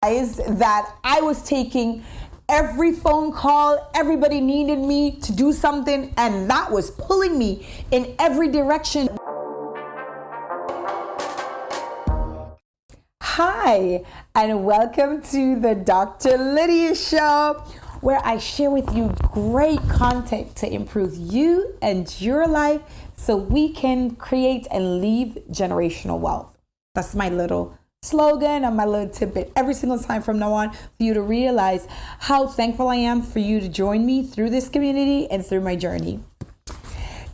that I was taking every phone call, everybody needed me to do something, and that was pulling me in every direction. Hi, and welcome to the Dr. Lydia Show, where I share with you great content to improve you and your life so we can create and leave generational wealth. That's my little slogan and my little tidbit every single time from now on for you to realize how thankful I am for you to join me through this community and through my journey.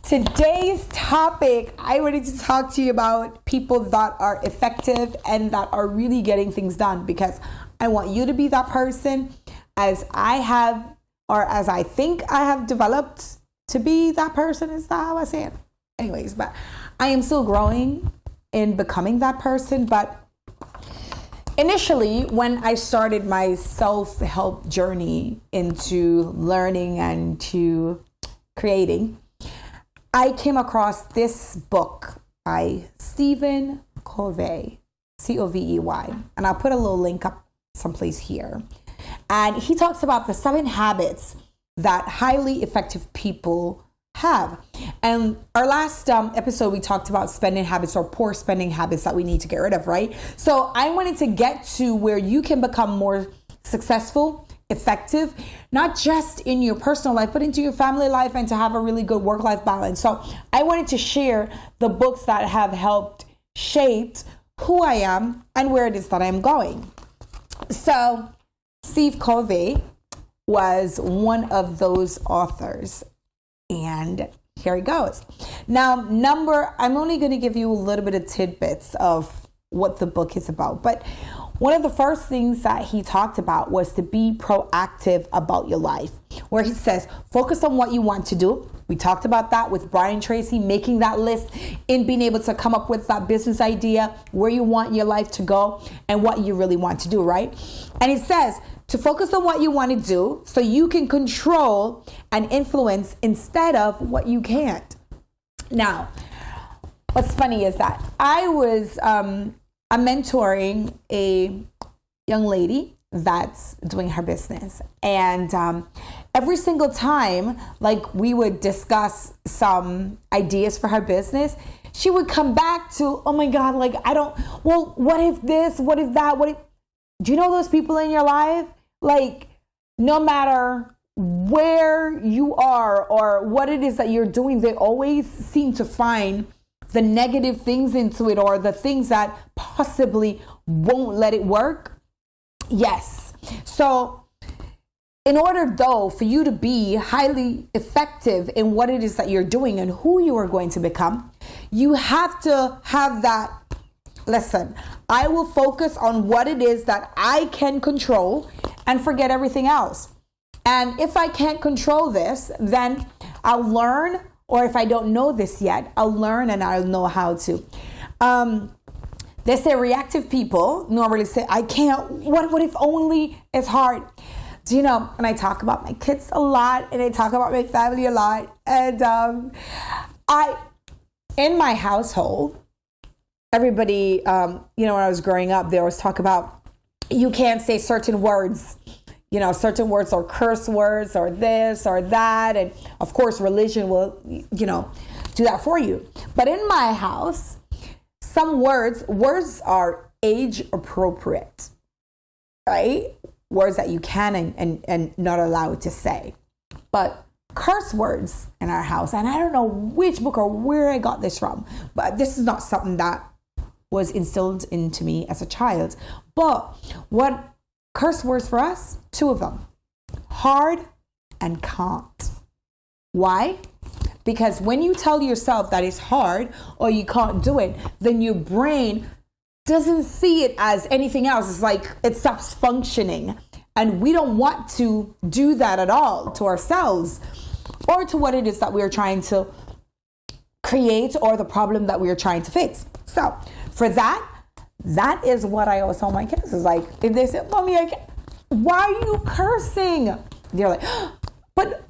Today's topic, I wanted to talk to you about people that are effective and that are really getting things done, because I want you to be that person as I have, or as I think I have developed to be that person. Is that how I say it? Anyways, but I am still growing in becoming that person. But initially, when I started my self-help journey into learning and to creating, I came across this book by Stephen Covey, Covey, and I'll put a little link up someplace here. And he talks about the 7 habits that highly effective people have. And our last episode, we talked about spending habits or poor spending habits that we need to get rid of, right? So I wanted to get to where you can become more successful, effective, not just in your personal life, but into your family life, and to have a really good work-life balance. So I wanted to share the books that have helped shape who I am and where it is that I'm going. So Steve Covey was one of those authors. And here he goes. Now, I'm only going to give you a little bit of tidbits of what the book is about. But one of the first things that he talked about was to be proactive about your life, where he says, focus on what you want to do. We talked about that with Brian Tracy, making that list and being able to come up with that business idea, where you want your life to go and what you really want to do, right? And he says to focus on what you want to do so you can control and influence instead of what you can't. Now, what's funny is that I was I'm mentoring a young lady that's doing her business. And every single time, like, we would discuss some ideas for her business, she would come back to, oh my God, like, what if this, what if that, do you know those people in your life? Like, no matter where you are or what it is that you're doing, they always seem to find the negative things into it, or the things that possibly won't let it work. Yes. So in order, though, for you to be highly effective in what it is that you're doing and who you are going to become, you have to have that, listen, I will focus on what it is that I can control and forget everything else. And if I can't control this, then I'll learn. Or if I don't know this yet, I'll learn and I'll know how to. They say reactive people normally say, I can't, what if only it's hard? Do you know, and I talk about my kids a lot, and I talk about my family a lot. And in my household, everybody, when I was growing up, they always talk about, you can't say certain words. Certain words or curse words or this or that. And of course, religion will, do that for you. But in my house, some words are age appropriate, right? Words that you can and not allowed to say. But curse words in our house, and I don't know which book or where I got this from, but this is not something that was instilled into me as a child. But what curse words for us, 2 of them, hard and can't. Why? Because when you tell yourself that it's hard or you can't do it, then your brain doesn't see it as anything else. It's like it stops functioning. And we don't want to do that at all to ourselves or to what it is that we're trying to create or the problem that we're trying to fix. So for that is what I always tell my kids. Is like, if they say, Mommy, why are you cursing? They're like, but,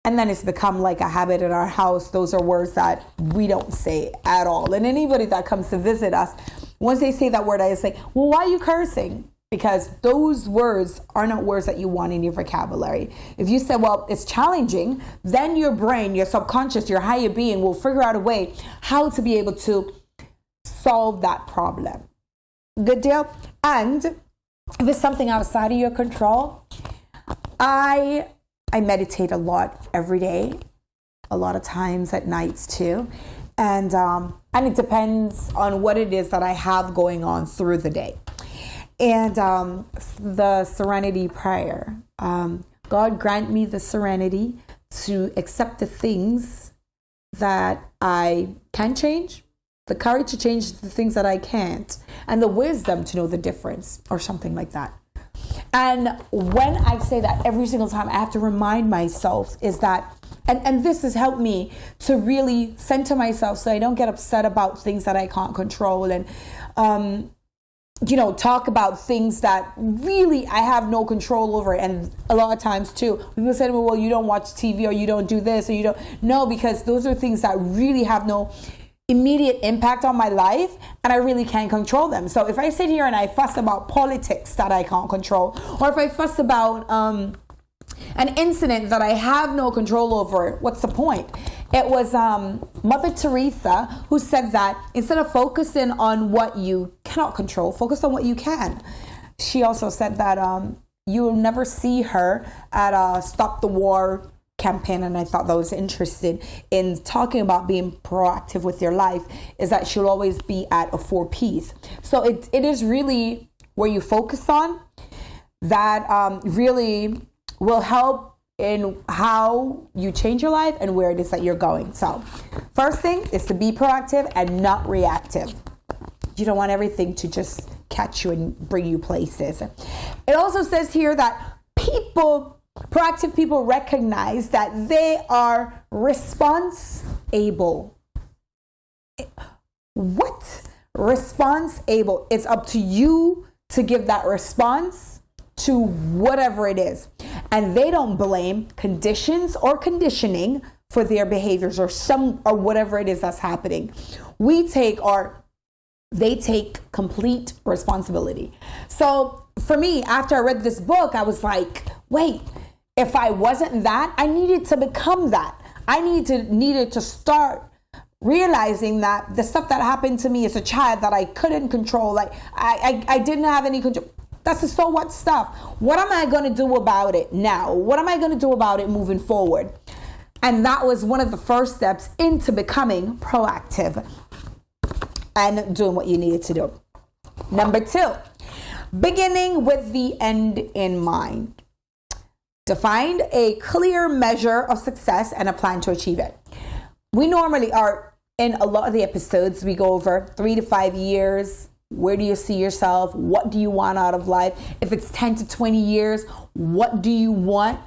and then it's become like a habit in our house. Those are words that we don't say at all. And anybody that comes to visit us, once they say that word, I say, well, why are you cursing? because those words are not words that you want in your vocabulary. If you say, well, it's challenging, then your brain, your subconscious, your higher being will figure out a way how to be able to solve that problem. Good deal? And if it's something outside of your control, I meditate a lot every day, a lot of times at nights too. And it depends on what it is that I have going on through the day. And the serenity prayer. God grant me the serenity to accept the things that I can change, the courage to change the things that I can't, and the wisdom to know the difference, or something like that. And when I say that every single time, I have to remind myself is that, and this has helped me to really center myself so I don't get upset about things that I can't control, and talk about things that really I have no control over. And a lot of times too, people say to me, well, you don't watch TV, or you don't do this, or you don't. No, because those are things that really have no immediate impact on my life, and I really can't control them. So if I sit here and I fuss about politics that I can't control, or if I fuss about an incident that I have no control over, what's the point? It was Mother Teresa who said that instead of focusing on what you cannot control, focus on what you can. She also said that you will never see her at a Stop the War campaign, and I thought that was interesting in talking about being proactive with your life, is that she'll always be at a 4 Ps. So it is really where you focus on that really will help in how you change your life and where it is that you're going. So first thing is to be proactive and not reactive. You don't want everything to just catch you and bring you places. It also says here that proactive people recognize that they are response able. What? Response able. It's up to you to give that response to whatever it is. And they don't blame conditions or conditioning for their behaviors or whatever it is that's happening. They take complete responsibility. So for me, after I read this book, I was like, wait, if I wasn't that, I needed to become that. I needed to start realizing that the stuff that happened to me as a child that I couldn't control, like I didn't have any control. That's the so what stuff. What am I going to do about it now? What am I going to do about it moving forward? And that was one of the first steps into becoming proactive and doing what you needed to do. Number 2, beginning with the end in mind. Define a clear measure of success and a plan to achieve it. We normally are, in a lot of the episodes, we go over 3 to 5 years. Where do you see yourself? What do you want out of life? If it's 10 to 20 years, what do you want?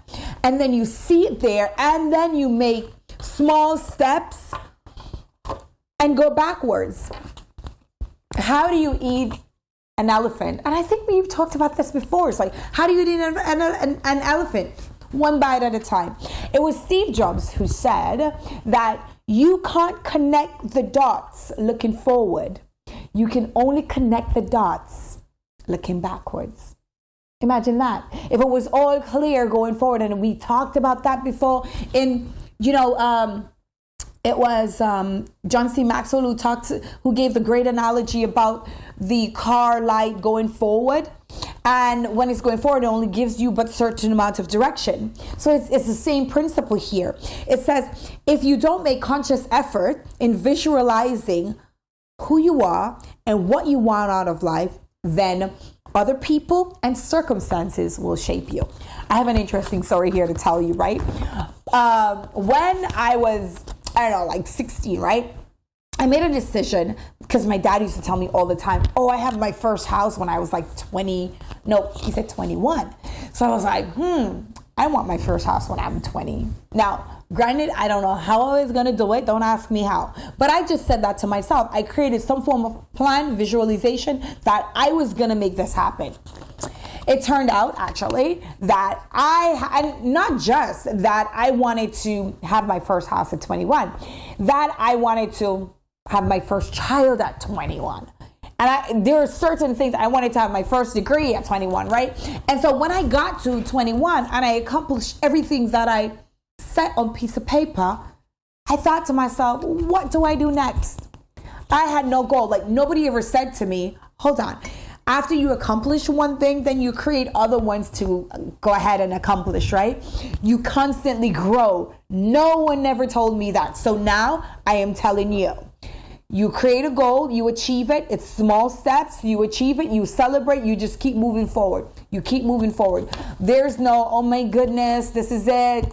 And then you see it there, and then you make small steps and go backwards. How do you eat an elephant? And I think we've talked about this before. It's like, how do you eat an elephant? One bite at a time. It was Steve Jobs who said that you can't connect the dots looking forward. You can only connect the dots looking backwards. Imagine that. If it was all clear going forward, and we talked about that before in, it was John C. Maxwell who gave the great analogy about the car light going forward. And when it's going forward, it only gives you but certain amount of direction. So it's the same principle here. It says, if you don't make conscious effort in visualizing who you are and what you want out of life, then other people and circumstances will shape you. I have an interesting story here to tell you, right? When I was, 16, right? I made a decision because my dad used to tell me all the time, oh, I have my first house when I was like 20. No, he said 21. So I was like, I want my first house when I'm 20. Now, granted, I don't know how I was going to do it. Don't ask me how. But I just said that to myself. I created some form of plan, visualization that I was going to make this happen. It turned out, actually, that not just that I wanted to have my first house at 21, that I wanted to have my first child at 21. And there are certain things. I wanted to have my first degree at 21, right? And so when I got to 21 and I accomplished everything that I set on piece of paper, I thought to myself, what do I do next? I had no goal. Like, nobody ever said to me, hold on. After you accomplish one thing, then you create other ones to go ahead and accomplish, right? You constantly grow. No one ever told me that. So now I am telling you. You create a goal, you achieve it. It's small steps. You achieve it, you celebrate, you just keep moving forward. You keep moving forward. There's no, oh my goodness, this is it.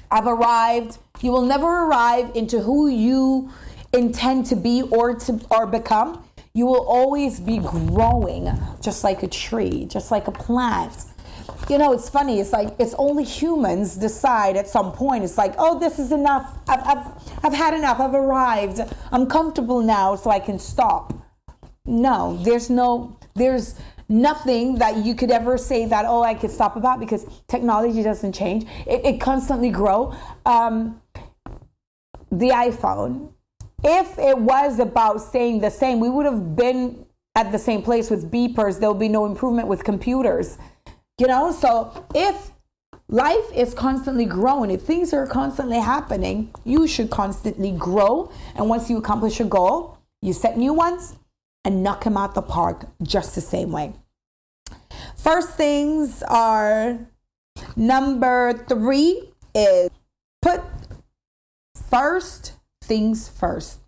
I've arrived. You will never arrive into who you intend to be or become. You will always be growing, just like a tree, just like a plant. You know, it's funny. It's like, it's only humans decide at some point. It's like, oh, this is enough. I've had enough. I've arrived. I'm comfortable now, so I can stop. No, there's nothing that you could ever say that, oh, I could stop about, because technology doesn't change. It constantly grows. The iPhone, if it was about staying the same, we would have been at the same place with beepers. There will be no improvement with computers. You know, so if life is constantly growing, if things are constantly happening, you should constantly grow. And once you accomplish your goal, you set new ones and knock them out the park just the same way. First things are, number 3 is put first things first.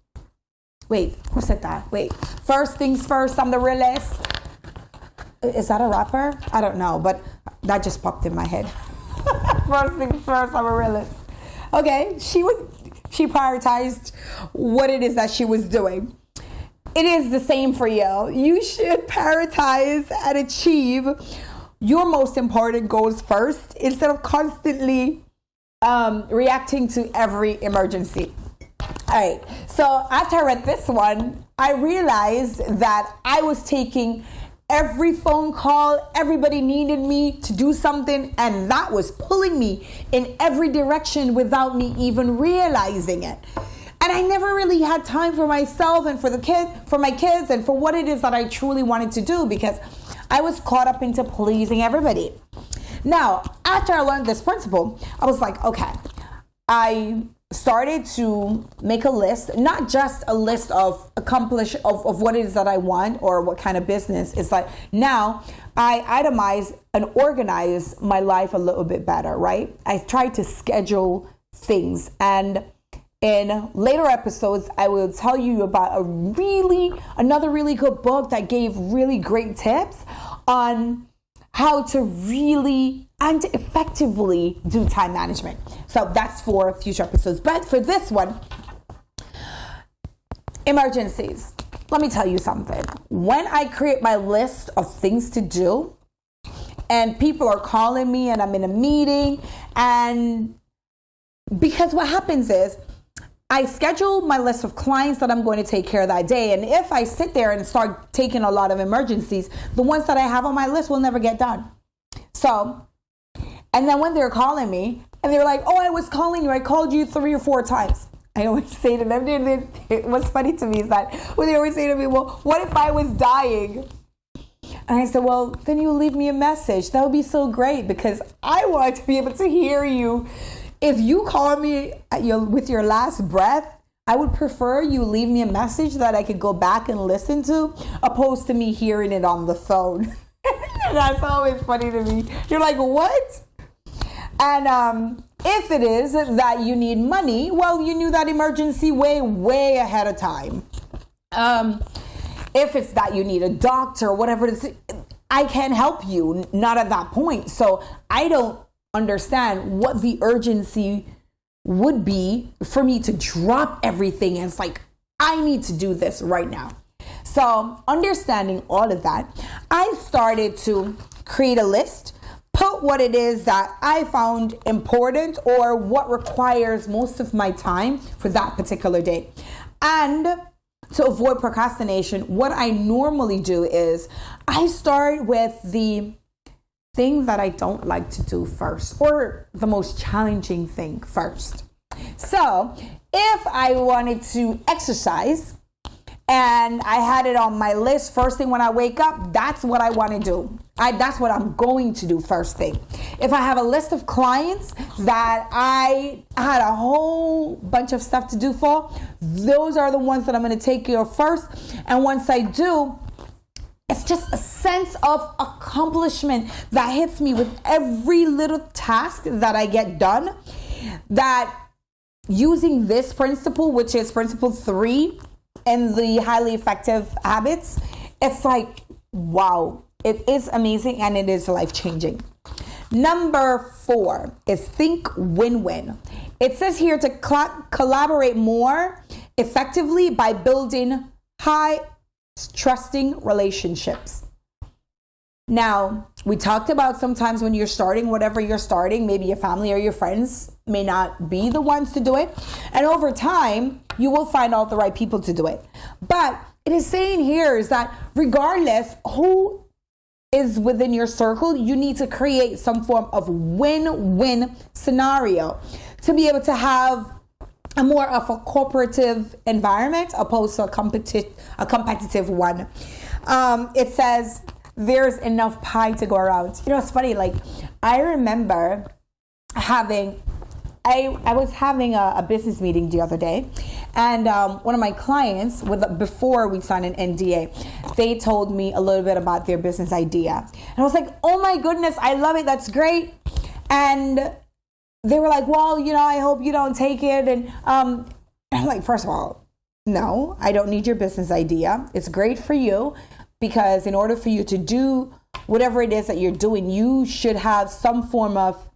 Wait, who said that? Wait, first things first, I'm the realist. Is that a rapper? I don't know, but that just popped in my head. First things first, I'm a realist. Okay, she prioritized what it is that she was doing. It is the same for you. You should prioritize and achieve your most important goals first, instead of constantly reacting to every emergency. All right, so after I read this one, I realized that I was taking every phone call, everybody needed me to do something, and that was pulling me in every direction without me even realizing it. And I never really had time for myself and for my kids, and for what it is that I truly wanted to do, because I was caught up into pleasing everybody. Now, after I learned this principle, I was like, okay, I started to make a list, not just a list of what it is that I want or what kind of business. It's like, now I itemize and organize my life a little bit better, right? I try to schedule things, and in later episodes, I will tell you about another really good book that gave really great tips on how to really and effectively do time management. So that's for future episodes. But for this one, emergencies. Let me tell you something. When I create my list of things to do, and people are calling me and I'm in a meeting, and because what happens is, I schedule my list of clients that I'm going to take care of that day. And if I sit there and start taking a lot of emergencies, the ones that I have on my list will never get done. So, and then when they're calling me and they're like, oh, I was calling you, I called you 3 or 4 times. I always say to them, what's funny to me is that when they always say to me, well, what if I was dying? And I said, well, then you leave me a message. That would be so great, because I want to be able to hear you. If you call me with your last breath, I would prefer you leave me a message that I could go back and listen to, opposed to me hearing it on the phone. That's always funny to me. You're like, what? And if it is that you need money, well, you knew that emergency way ahead of time. If it's that you need a doctor, whatever it is, I can't help you, not at that point. So I don't understand what the urgency would be for me to drop everything. And it's like, I need to do this right now. So understanding all of that, I started to create a list, put what it is that I found important or what requires most of my time for that particular day. And to avoid procrastination, what I normally do is I start with the thing that I don't like to do first, or the most challenging thing first. So if I wanted to exercise and I had it on my list first thing when I wake up. That's what I want to do. That's what I'm going to do first thing. If I have a list of clients that I had a whole bunch of stuff to do for, those are the ones that I'm going to take care of first. And once I do, it's just a sense of accomplishment that hits me with every little task that I get done. That using this principle, which is principle 3 in the highly effective habits, it's like, wow, it is amazing and it is life-changing. Number 4 is think win-win. It says here to collaborate more effectively by building high trusting relationships. Now, we talked about sometimes when you're starting whatever you're starting, maybe your family or your friends may not be the ones to do it. And over time, you will find out the right people to do it. But it is saying here is that regardless who is within your circle, you need to create some form of win-win scenario to be able to have a more of a cooperative environment opposed to a competitive one. It says there's enough pie to go around. You know, it's funny. Like, I remember I was having a business meeting the other day, and one of my clients, before we signed an NDA, they told me a little bit about their business idea. And I was like, oh my goodness, I love it. That's great. And they were like, well, you know, I hope you don't take it. And I'm like, first of all, no, I don't need your business idea. It's great for you, because in order for you to do whatever it is that you're doing, you should have some form of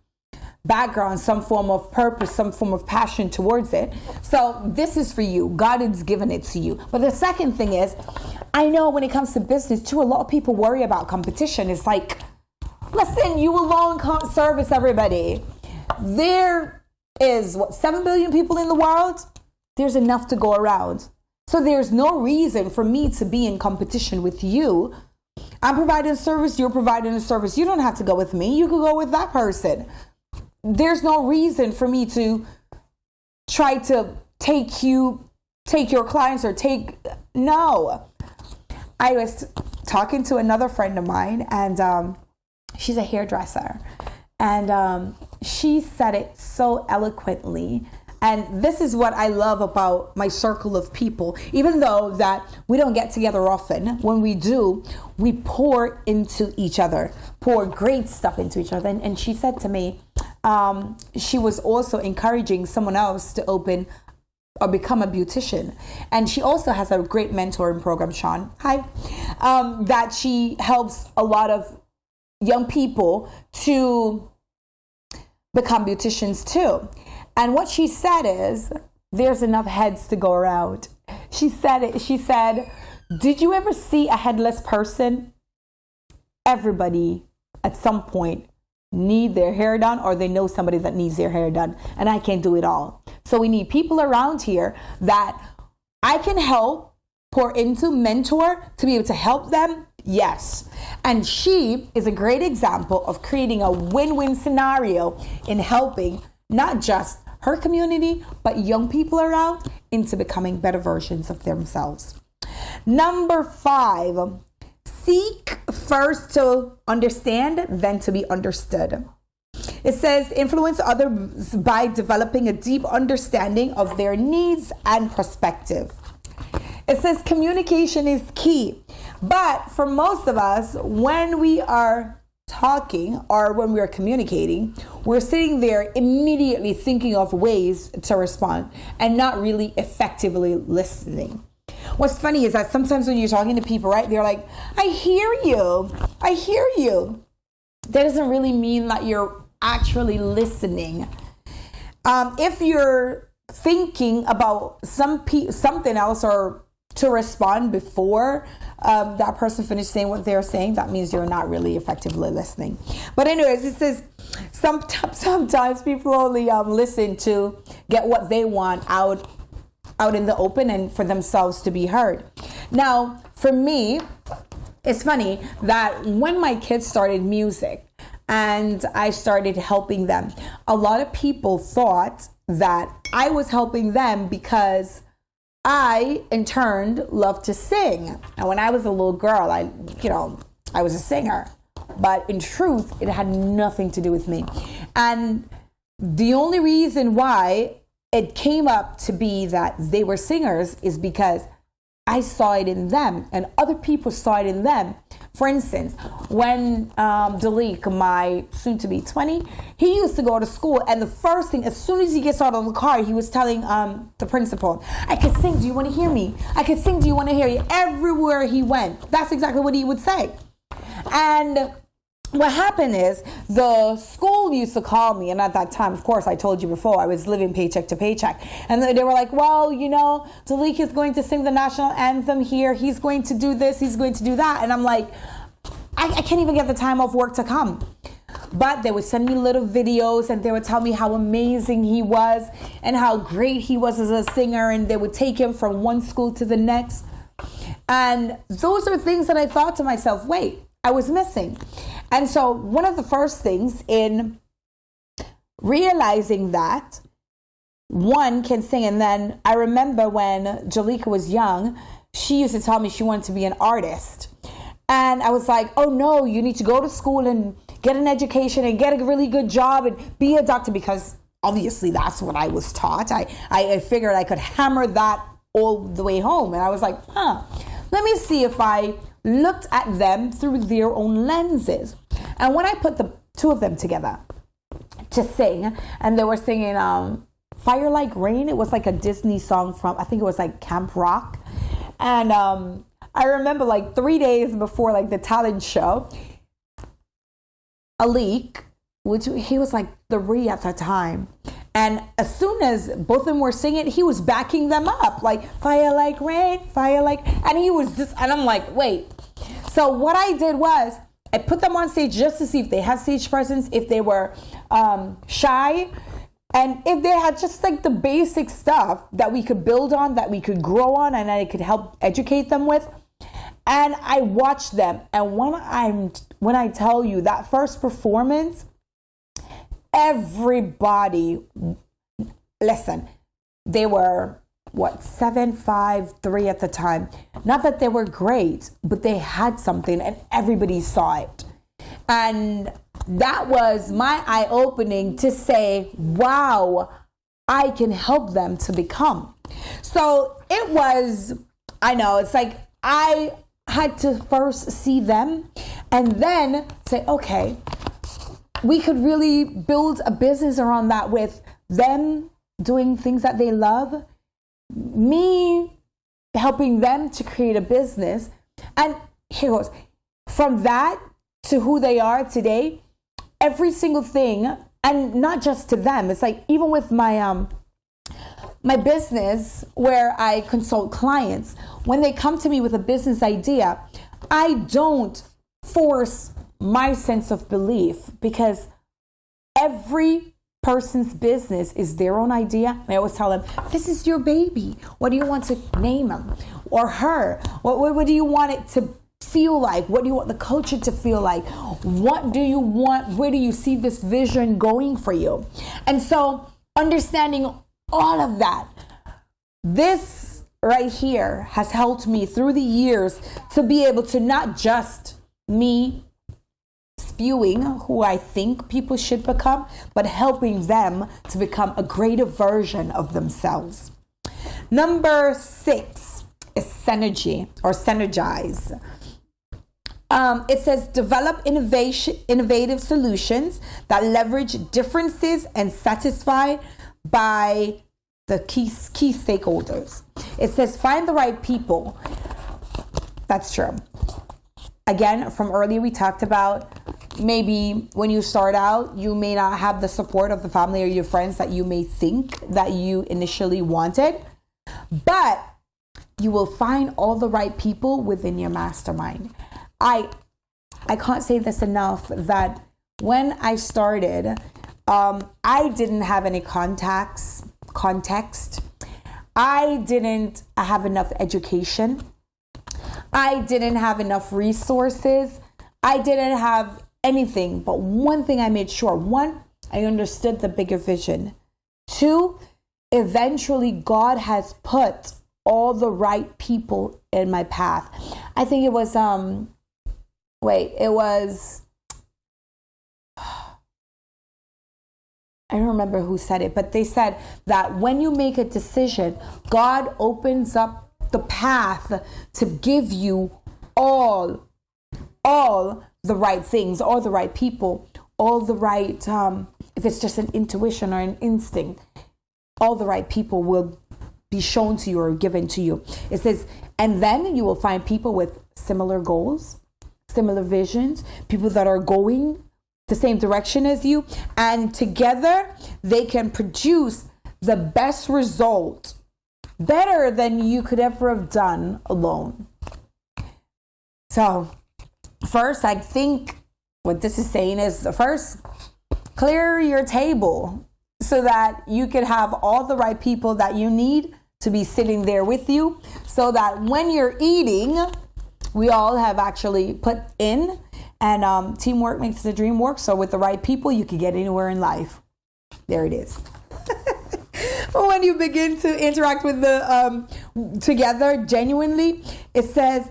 background, some form of purpose, some form of passion towards it. So this is for you. God has given it to you. But the second thing is, I know when it comes to business too, a lot of people worry about competition. It's like, listen, you alone can't service everybody. There is 7 billion people in the world. There's enough to go around. So there's no reason for me to be in competition with you. I'm providing a service, you're providing a service. You don't have to go with me. You could go with that person. There's no reason for me to try to take your clients or no. I was talking to another friend of mine, and she's a hairdresser, and she said it so eloquently. And this is what I love about my circle of people. Even though that we don't get together often, when we do, we pour into each other, pour great stuff into each other. And she said to me, she was also encouraging someone else to open or become a beautician. And she also has a great mentoring program, Sean. Hi. That she helps a lot of young people to become beauticians too. And what she said is, there's enough heads to go around. She said, did you ever see a headless person? Everybody at some point need their hair done, or they know somebody that needs their hair done. And I can't do it all. So we need people around here that I can help, pour into, mentor, to be able to help them. Yes. And she is a great example of creating a win-win scenario in helping not just her community, but young people around into becoming better versions of themselves. Number 5, seek first to understand, then to be understood. It says influence others by developing a deep understanding of their needs and perspective. It says communication is key. But for most of us, when we are talking or when we're communicating, we're sitting there immediately thinking of ways to respond and not really effectively listening. What's funny is that sometimes when you're talking to people, right, they're like, I hear you. That doesn't really mean that you're actually listening. If you're thinking about something else or to respond before that person finished saying what they're saying, that means you're not really effectively listening. But anyways, it says sometimes people only listen to get what they want out in the open and for themselves to be heard. Now, for me, it's funny that when my kids started music and I started helping them, a lot of people thought that I was helping them because I, in turn, love to sing. And when I was a little girl, I was a singer. But in truth, it had nothing to do with me. And the only reason why it came up to be that they were singers is because I saw it in them and other people saw it in them. For instance, when Dalik, my soon-to-be 20, he used to go to school, and the first thing, as soon as he gets out of the car, he was telling the principal, I could sing, do you want to hear me? I could sing, do you want to hear you? Everywhere he went, that's exactly what he would say. And what happened is the school used to call me, and at that time, of course, I told you before, I was living paycheck to paycheck. And they were like, well, Dalik is going to sing the national anthem here. He's going to do this. He's going to do that. And I'm like, I can't even get the time off work to come. But they would send me little videos, and they would tell me how amazing he was and how great he was as a singer. And they would take him from one school to the next. And those are things that I thought to myself, wait, I was missing. And so one of the first things in realizing that one can sing, and then I remember when Jalika was young, she used to tell me she wanted to be an artist. And I was like, oh no, you need to go to school and get an education and get a really good job and be a doctor, because obviously that's what I was taught. I figured I could hammer that all the way home. And I was like, let me see if I looked at them through their own lenses. And when I put the two of them together to sing, and they were singing Fire Like Rain, it was like a Disney song from, I think it was like Camp Rock. And I remember like 3 days before like the talent show, Alik, which he was like 3 at the time, and as soon as both of them were singing, he was backing them up, like fire like rain, fire like, and he was just, and I'm like, wait. So what I did was I put them on stage just to see if they had stage presence, if they were shy, and if they had just like the basic stuff that we could build on, that we could grow on, and I could help educate them with. And I watched them, and when I tell you that first performance, everybody, listen, they were 7, 5, 3 at the time. Not that they were great, but they had something, and everybody saw it. And that was my eye-opening to say, wow, I can help them to become. So it was, I know, it's like I had to first see them and then say, okay, we could really build a business around that with them doing things that they love, me helping them to create a business. And here goes. From that to who they are today, every single thing, and not just to them, it's like even with my my business where I consult clients, when they come to me with a business idea, I don't force my sense of belief, because every person's business is their own idea. I always tell them, this is your baby. What do you want to name him or her? What do you want it to feel like? What do you want the culture to feel like? What do you want? Where do you see this vision going for you? And so understanding all of that, this right here has helped me through the years to be able to not just me spewing who I think people should become, but helping them to become a greater version of themselves. Number 6 is synergy or synergize. It says develop innovative solutions that leverage differences and satisfy by the key stakeholders. It says find the right people. That's true. Again, from earlier we talked about maybe when you start out, you may not have the support of the family or your friends that you may think that you initially wanted, but you will find all the right people within your mastermind. I can't say this enough that when I started, I didn't have any context. I didn't have enough education. I didn't have enough resources. I didn't have anything. But one thing I made sure. 1, I understood the bigger vision. 2, eventually God has put all the right people in my path. I think it was, I don't remember who said it, but they said that when you make a decision, God opens up the path to give you all the right things, all the right people, all the right, if it's just an intuition or an instinct, all the right people will be shown to you or given to you. It says, and then you will find people with similar goals, similar visions, people that are going the same direction as you, and together they can produce the best result, better than you could ever have done alone. So first, I think what this is saying is, first, clear your table so that you can have all the right people that you need to be sitting there with you, so that when you're eating, we all have actually put in, and teamwork makes the dream work. So with the right people, you can get anywhere in life. There it is. When you begin to interact with the together genuinely, it says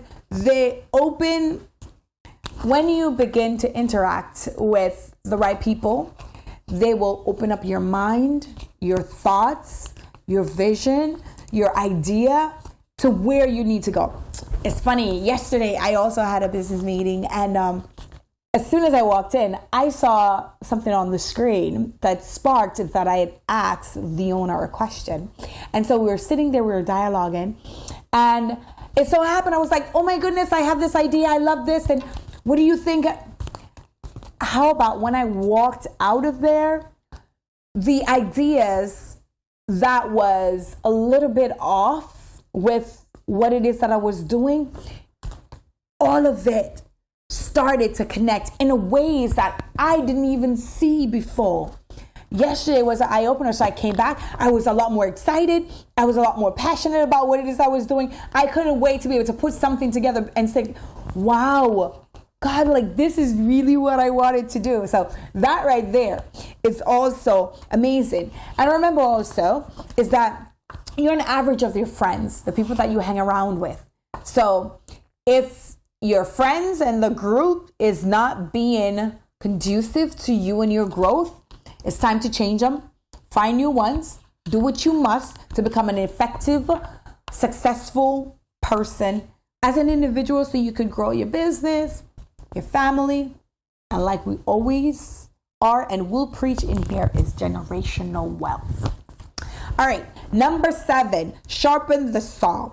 when you begin to interact with the right people, they will open up your mind, your thoughts, your vision, your idea to where you need to go. It's funny, yesterday I also had a business meeting, and as soon as I walked in, I saw something on the screen that sparked that I had asked the owner a question. And so we were sitting there, we were dialoguing, and it so happened, I was like, oh my goodness, I have this idea, I love this, and what do you think? How about when I walked out of there, the ideas that was a little bit off with what it is that I was doing, all of it started to connect in ways that I didn't even see before. Yesterday was an eye-opener, so I came back. I was a lot more excited. I was a lot more passionate about what it is I was doing. I couldn't wait to be able to put something together and say, wow, God, like this is really what I wanted to do. So that right there is also amazing. And remember also is that you're an average of your friends, the people that you hang around with. So if your friends and the group is not being conducive to you and your growth, it's time to change them. Find new ones. Do what you must to become an effective, successful person as an individual so you could grow your business, your family, and like we always are and will preach in here is generational wealth. All right, number 7, sharpen the saw.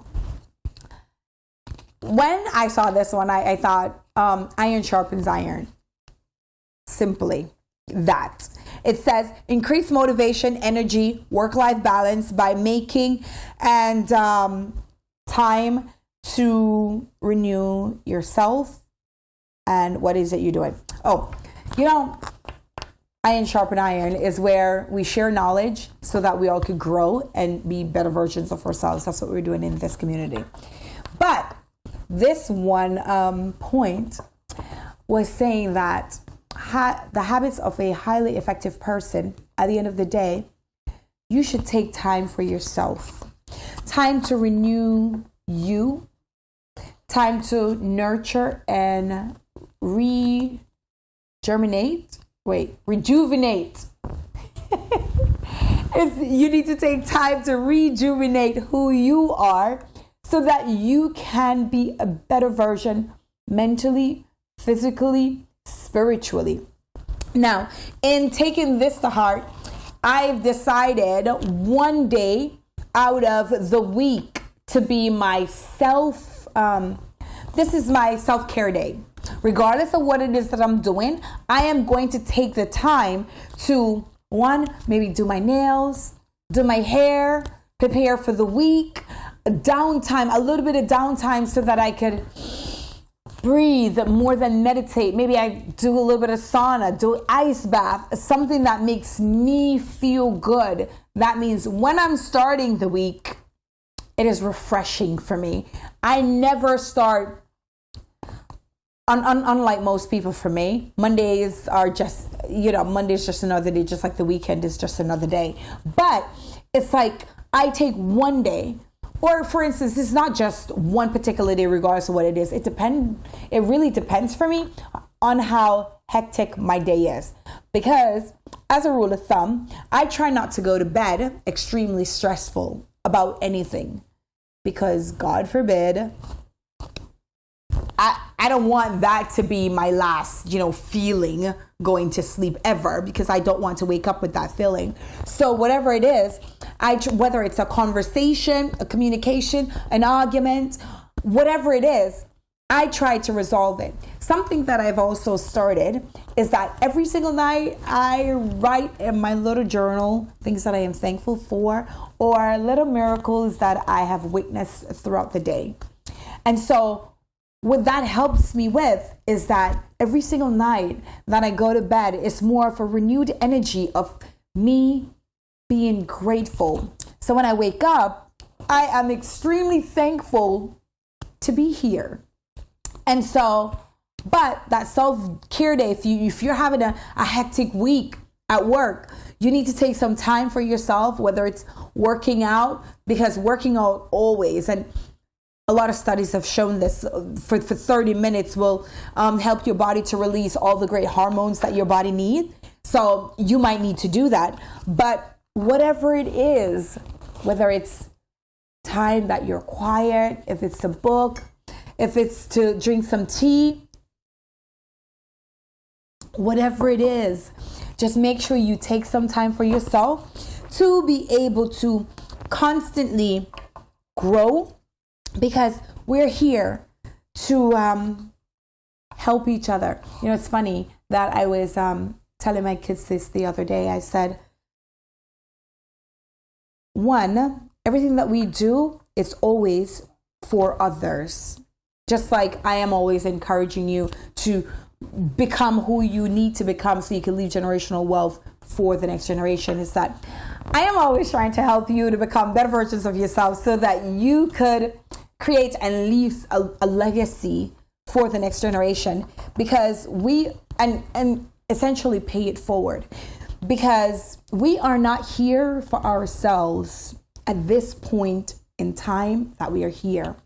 When I saw this one, I thought iron sharpens iron. Simply that. It says increase motivation, energy, work-life balance by making and time to renew yourself. And what is it you're doing? Oh, iron sharpen iron is where we share knowledge so that we all could grow and be better versions of ourselves. That's what we're doing in this community. But this one point was saying that the habits of a highly effective person, at the end of the day, you should take time for yourself. Time to renew you. Time to nurture and rejuvenate. You need to take time to rejuvenate who you are so that you can be a better version mentally, physically, spiritually. Now, in taking this to heart, I've decided one day out of the week to be myself. This is my self-care day. Regardless of what it is that I'm doing, I am going to take the time to, maybe do my nails, do my hair, prepare for the week, downtime, a little bit of downtime so that I could breathe more than meditate. Maybe I do a little bit of sauna, do ice bath, something that makes me feel good. That means when I'm starting the week, it is refreshing for me. I never start, unlike most people for me, Mondays are just, Monday's just another day, just like the weekend is just another day. But it's like I take one day or for instance, it's not just one particular day regardless of what it is. It really depends for me on how hectic my day is. Because as a rule of thumb, I try not to go to bed extremely stressful about anything, because God forbid, I don't want that to be my last, feeling going to sleep ever, because I don't want to wake up with that feeling. So whatever it is, whether it's a conversation, a communication, an argument, whatever it is, I try to resolve it. Something that I've also started is that every single night I write in my little journal things that I am thankful for, or little miracles that I have witnessed throughout the day. And so what that helps me with is that every single night that I go to bed, it's more of a renewed energy of me being grateful. So when I wake up, I am extremely thankful to be here. And so, but that self-care day, if you're having a hectic week at work, you need to take some time for yourself, whether it's working out, because working out always, and a lot of studies have shown this, for 30 minutes will help your body to release all the great hormones that your body needs. So you might need to do that. But whatever it is, whether it's time that you're quiet, if it's a book, if it's to drink some tea, whatever it is, just make sure you take some time for yourself to be able to constantly grow, because we're here to help each other. It's funny that I was telling my kids this the other day. I said, one, everything that we do is always for others. Just like I am always encouraging you to become who you need to become so you can leave generational wealth for the next generation, is that I am always trying to help you to become better versions of yourself so that you could create and leave a legacy for the next generation, because and essentially pay it forward, because we are not here for ourselves at this point in time that we are here.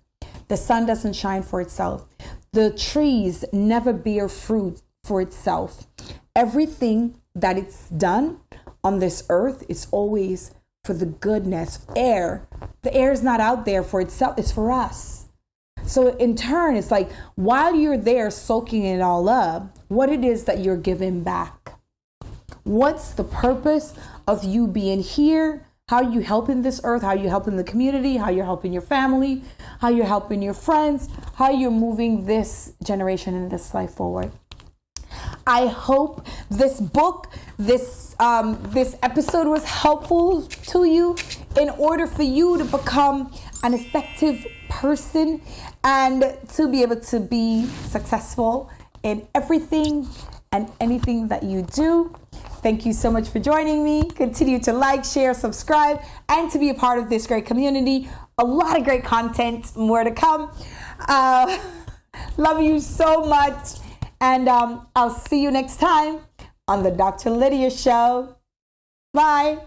The sun doesn't shine for itself. The trees never bear fruit for itself. Everything that it's done on this earth is always for the goodness. The air is not out there for itself, it's for us. So in turn, it's like, while you're there soaking it all up, what it is that you're giving back. What's the purpose of you being here? How are you helping this earth? How are you helping the community? How you're helping your family? How you're helping your friends? How you're moving this generation and this life forward? I hope this book, this episode was helpful to you in order for you to become an effective person and to be able to be successful in everything and anything that you do. Thank you so much for joining me. Continue to like, share, subscribe, and to be a part of this great community. A lot of great content, more to come. Love you so much. And I'll see you next time on the Dr. Lydia Show. Bye.